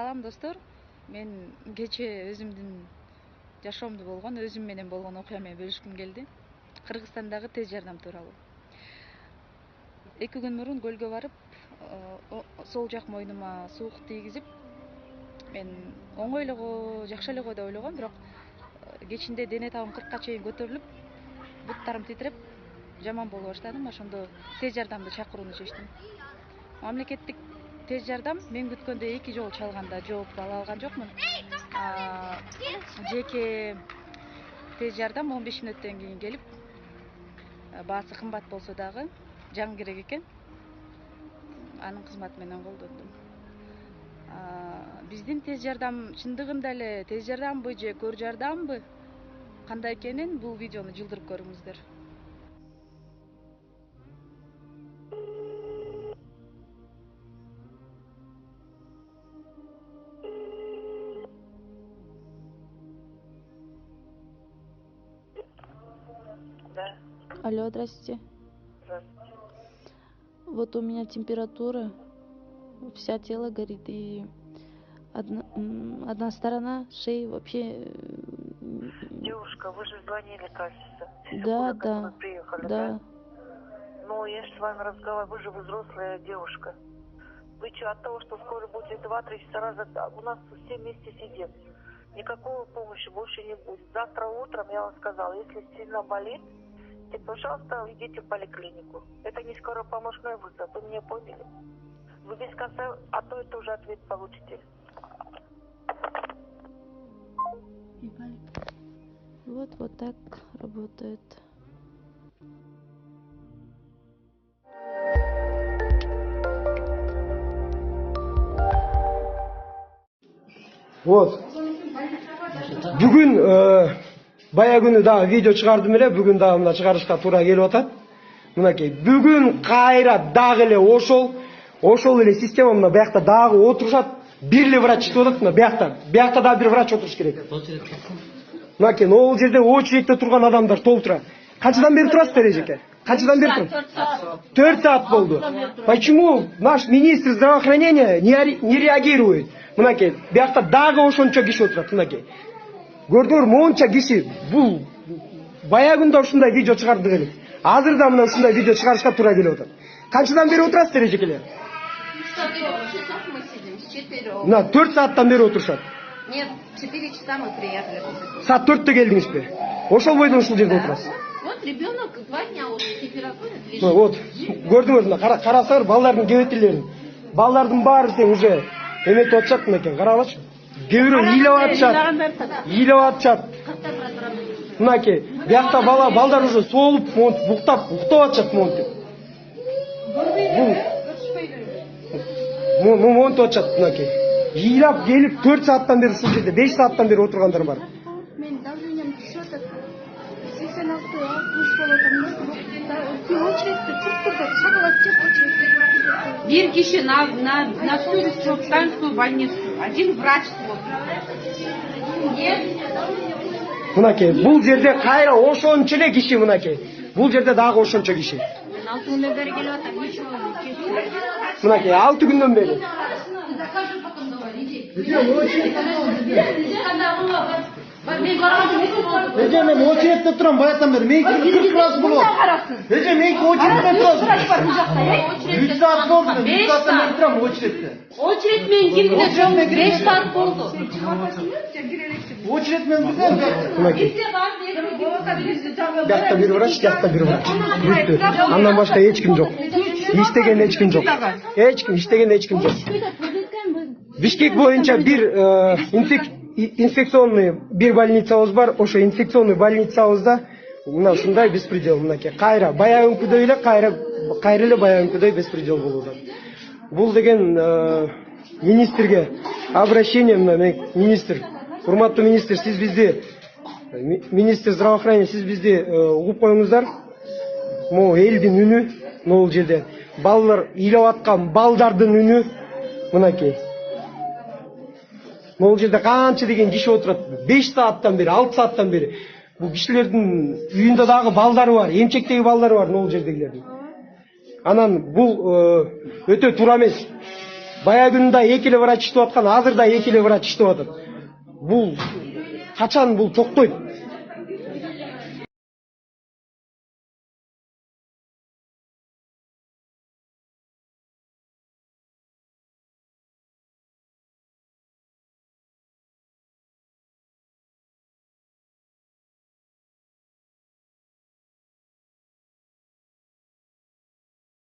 салам достор. Мен кече өзүмдүн жашоомдо болгон, өзүм менен болгон окуя менен бөлүшкүм келди. Кыргызстандагы тез жардам тууралуу. 2 күн мурун көлгө барып, сол жак мойнума суук тийгизип, мен оңой эле го, жакшы эле го деп ойлогом, бирок кечинде дене табым 40ка чейин көтөрүлүп, буттарым титиреп, жаман боло баштадым. Ошондо тез жардамды чакырууну чечтим. Мамлекеттик тез жардам мен күткөндөй 2 жолу чалганда жооп ала алган жокмун. Жеке тез жардам 15 мүнөттөн кийин келип, баасы кымбат болсо дагы жан керек экен. Анын кызматы менен колдондум. Биздин тез жардам чындыгында эле тез жардамбы же көр жардамбы? Кандай экенин бул видеону жылдырып көрүңүздөр. Да. Алло, здрасте. Здравствуйте. Вот у меня температура, вся тело горит, и одна сторона шеи вообще... Девушка, вы же звонили, кажется. Да, Как да, вы приехали, да. Ну, я же с вами разговариваю, вы же взрослая девушка. Вы что, от того, что скоро будете 2-3 часа раза, у нас все вместе сидим. Никакой помощи больше не будет. Завтра утром, я вам сказала, если сильно болит, пожалуйста, идите в поликлинику. Это не скоропомощной вызов, вы меня поняли? Вы без конца одно и то же ответ получите. Вот так работает. Вот. Бүгүн бая күнү дагы видео чыгардым эле, бүгүн дагы мына чыгарышка туура келип атат. Мынакей, бүгүн кайра дагы эле ошол эле система мына биякта дагы отурушат. Бир эле врач иштеп атат, мына биякта дагы бир врач отуруш керек. Мынакей, могул жерде очередте турган адамдар толтура. Канчадан бери турасыздар эжеке? Канчадан бери тур? 4 саат болду. Почему наш министр здравоохранения не реагирует? Мынакей, биякта дагы ошончо киши отурат, мынакей. Көрдүңөр, монча киши. Бул бая күндө ушундай видео чыгардык элек. Азыр да мына ушундай видео чыгарышка туура келип атат. Канчадан бери отурасыздар эжекелер? Мына 4 сааттан бери отурушат. Нет, 4 часа мы приехали. Саат 4-тө келдиңизби? Ошол бойдон ушул жерде отурасыз. Вот ребенок 2 дня, вот температура лежит. Вот, көрдүңөр мына карасаңар балдардын кебетелерин. Балдардын баары тең уже эметип атышат мынакей, карагылачы. Кээ бирөө ыйлап атышат. Мынакей, биякта балдар уже соолуп, монтип, уктап атышат монтип. Бул монтип атышат мынакей. Ыйлап келип 4 сааттан бери ушул жерде, 5 сааттан бери отургандар бар. Мен давлением түшүп атат. 86 болуп атам. Очередьте чыгып турду, шоколад жеп очередьте. Бир киши на всю Чопстанскую больницу. Один врач смотрит. Нет. Мынакей, бул жерде кайра ошончо эле киши мынакей. Бул жерде дагы ошончо киши. Мен 6 күндөн бери келип атам, ничего не. Мынакей, 6 күндөн бери. Эже мен очередте турам баягыдан бери. Мен 40 класс болот. Эже мен очередте турам. 3 саат болду. 3 сааттан бери турам очередте. Очередь менен киргизе 5 саат болду. Очередь менен кирген. Мынакей. Биякта бир врач, биякта бир врач. Бүттү. Андан башка эч ким жок. Иштеген эч ким жок. Иштеген эч ким жок. Бишкек боюнча бир инфекционный бир больницабыз бар. Ошо инфекционный больницабызда мына ушундай беспредел мынакей. Кайра баягынкыдай эле кайра эле баягынкыдай беспредел болуп атат. Бул деген министрге обращение мен министр, урматтуу министр, сиз бизди министр здравоохранения, сиз бизди угуп коюңуздар. Могу элдин үнү, могул жерде балдар ыйлап аткан балдардын үнү мынакей. Могул жерде канча деген киши отурат? 5 сааттан бери, 6 сааттан бери. Бул кишилердин үйүндө дагы балдары бар, эмчектеги балдары бар могул жердегилердин. Анан бул өтө туура эмес. Бая күнү да 2 врач иштеп аткан, азыр да 2 врач иштеп атат. Бул качан бул токтойт?